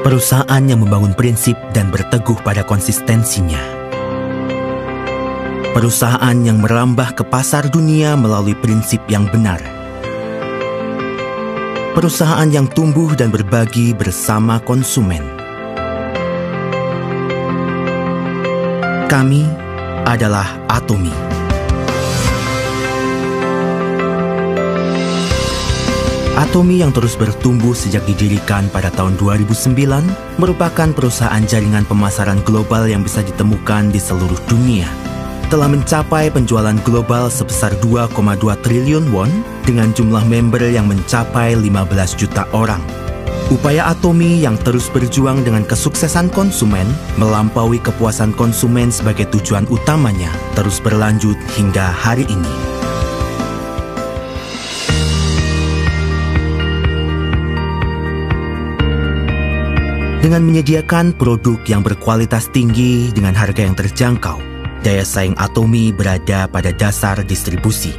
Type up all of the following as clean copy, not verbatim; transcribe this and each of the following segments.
Perusahaan yang membangun prinsip dan berteguh pada konsistensinya. Perusahaan yang merambah ke pasar dunia melalui prinsip yang benar. Perusahaan yang tumbuh dan berbagi bersama konsumen. Kami adalah Atomy. Atomy yang terus bertumbuh sejak didirikan pada tahun 2009 merupakan perusahaan jaringan pemasaran global yang bisa ditemukan di seluruh dunia. Telah mencapai penjualan global sebesar 2,2 triliun won dengan jumlah member yang mencapai 15 juta orang. Upaya Atomy yang terus berjuang dengan kesuksesan konsumen melampaui kepuasan konsumen sebagai tujuan utamanya terus berlanjut hingga hari ini. Dengan menyediakan produk yang berkualitas tinggi dengan harga yang terjangkau, daya saing Atomy berada pada dasar distribusi.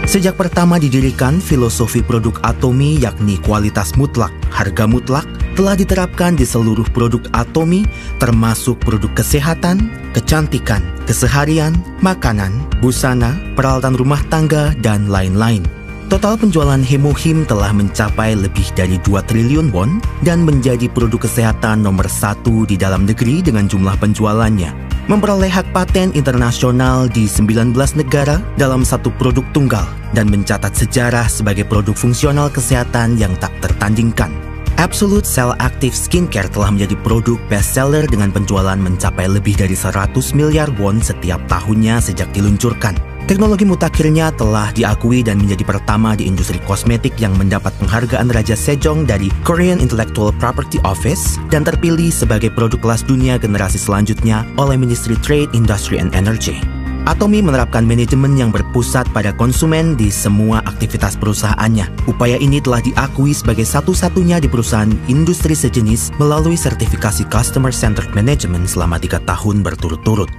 Sejak pertama didirikan, filosofi produk Atomy yakni kualitas mutlak, harga mutlak telah diterapkan di seluruh produk Atomy termasuk produk kesehatan, kecantikan, keseharian, makanan, busana, peralatan rumah tangga, dan lain-lain. Total penjualan Hemohim telah mencapai lebih dari 2 triliun won dan menjadi produk kesehatan nomor 1 di dalam negeri dengan jumlah penjualannya. Memperoleh hak paten internasional di 19 negara dalam satu produk tunggal dan mencatat sejarah sebagai produk fungsional kesehatan yang tak tertandingkan. Absolute Cell Active Skincare telah menjadi produk bestseller dengan penjualan mencapai lebih dari 100 miliar won setiap tahunnya sejak diluncurkan. Teknologi mutakhirnya telah diakui dan menjadi pertama di industri kosmetik yang mendapat penghargaan Raja Sejong dari Korean Intellectual Property Office dan terpilih sebagai produk kelas dunia generasi selanjutnya oleh Ministry Trade, Industry and Energy. Atomy menerapkan manajemen yang berpusat pada konsumen di semua aktivitas perusahaannya. Upaya ini telah diakui sebagai satu-satunya di perusahaan industri sejenis melalui sertifikasi Customer Centered Management selama 3 tahun berturut-turut.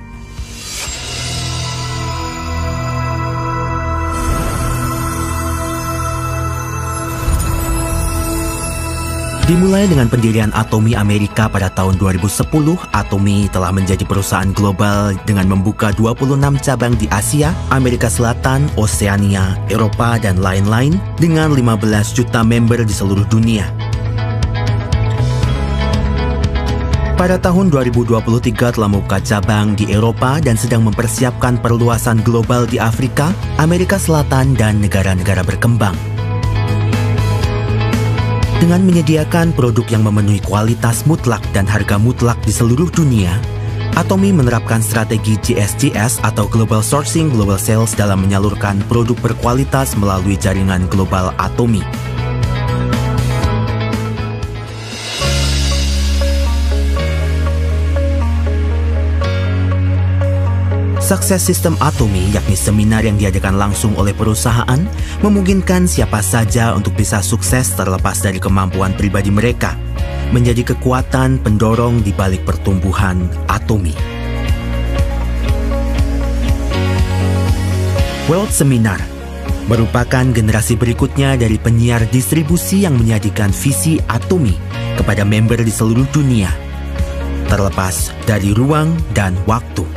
Dimulai dengan pendirian Atomy Amerika pada tahun 2010, Atomy telah menjadi perusahaan global dengan membuka 26 cabang di Asia, Amerika Selatan, Oseania, Eropa, dan lain-lain dengan 15 juta member di seluruh dunia. Pada tahun 2023 telah membuka cabang di Eropa dan sedang mempersiapkan perluasan global di Afrika, Amerika Selatan, dan negara-negara berkembang. Dengan menyediakan produk yang memenuhi kualitas mutlak dan harga mutlak di seluruh dunia, Atomy menerapkan strategi GSGS atau Global Sourcing Global Sales dalam menyalurkan produk berkualitas melalui jaringan global Atomy. Sukses sistem Atomy, yakni seminar yang diadakan langsung oleh perusahaan, memungkinkan siapa saja untuk bisa sukses terlepas dari kemampuan pribadi mereka, menjadi kekuatan pendorong di balik pertumbuhan Atomy. World Seminar merupakan generasi berikutnya dari penyiar distribusi yang menyajikan visi Atomy kepada member di seluruh dunia, terlepas dari ruang dan waktu.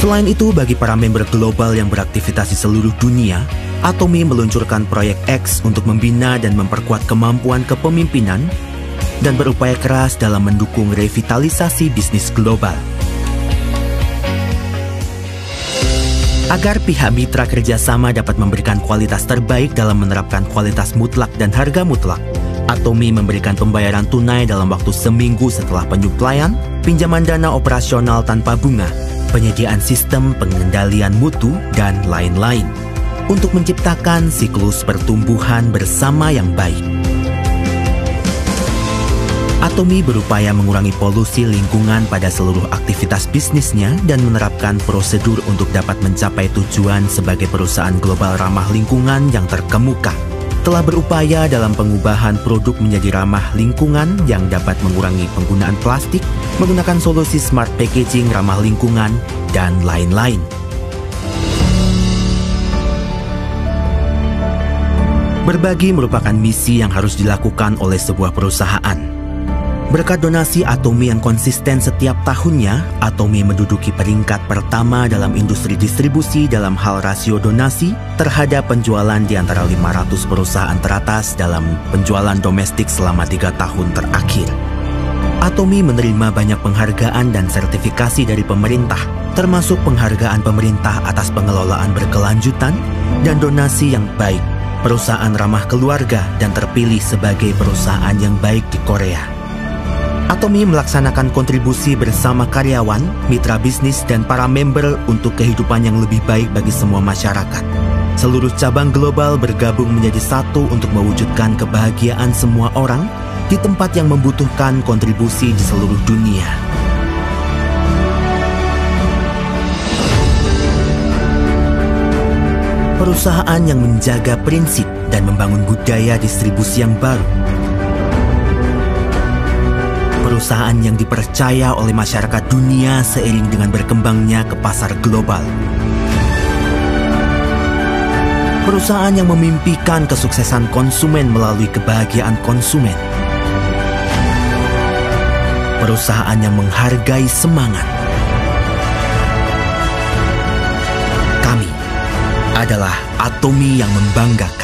Selain itu, bagi para member global yang beraktivitas di seluruh dunia, Atomy meluncurkan proyek X untuk membina dan memperkuat kemampuan kepemimpinan dan berupaya keras dalam mendukung revitalisasi bisnis global. Agar pihak mitra kerjasama dapat memberikan kualitas terbaik dalam menerapkan kualitas mutlak dan harga mutlak, Atomy memberikan pembayaran tunai dalam waktu seminggu setelah penyuplaian, pinjaman dana operasional tanpa bunga, penyediaan sistem pengendalian mutu, dan lain-lain untuk menciptakan siklus pertumbuhan bersama yang baik. Atomy berupaya mengurangi polusi lingkungan pada seluruh aktivitas bisnisnya dan menerapkan prosedur untuk dapat mencapai tujuan sebagai perusahaan global ramah lingkungan yang terkemuka. Telah berupaya dalam pengubahan produk menjadi ramah lingkungan yang dapat mengurangi penggunaan plastik, menggunakan solusi smart packaging ramah lingkungan, dan lain-lain. Berbagi merupakan misi yang harus dilakukan oleh sebuah perusahaan. Berkat donasi Atomy yang konsisten setiap tahunnya, Atomy menduduki peringkat pertama dalam industri distribusi dalam hal rasio donasi terhadap penjualan di antara 500 perusahaan teratas dalam penjualan domestik selama 3 tahun terakhir. Atomy menerima banyak penghargaan dan sertifikasi dari pemerintah, termasuk penghargaan pemerintah atas pengelolaan berkelanjutan dan donasi yang baik, perusahaan ramah keluarga, dan terpilih sebagai perusahaan yang baik di Korea. Atomy melaksanakan kontribusi bersama karyawan, mitra bisnis, dan para member untuk kehidupan yang lebih baik bagi semua masyarakat. Seluruh cabang global bergabung menjadi satu untuk mewujudkan kebahagiaan semua orang di tempat yang membutuhkan kontribusi di seluruh dunia. Perusahaan yang menjaga prinsip dan membangun budaya distribusi yang baru. Perusahaan yang dipercaya oleh masyarakat dunia seiring dengan berkembangnya ke pasar global. Perusahaan yang memimpikan kesuksesan konsumen melalui kebahagiaan konsumen. Perusahaan yang menghargai semangat. Kami adalah Atomy yang membanggakan.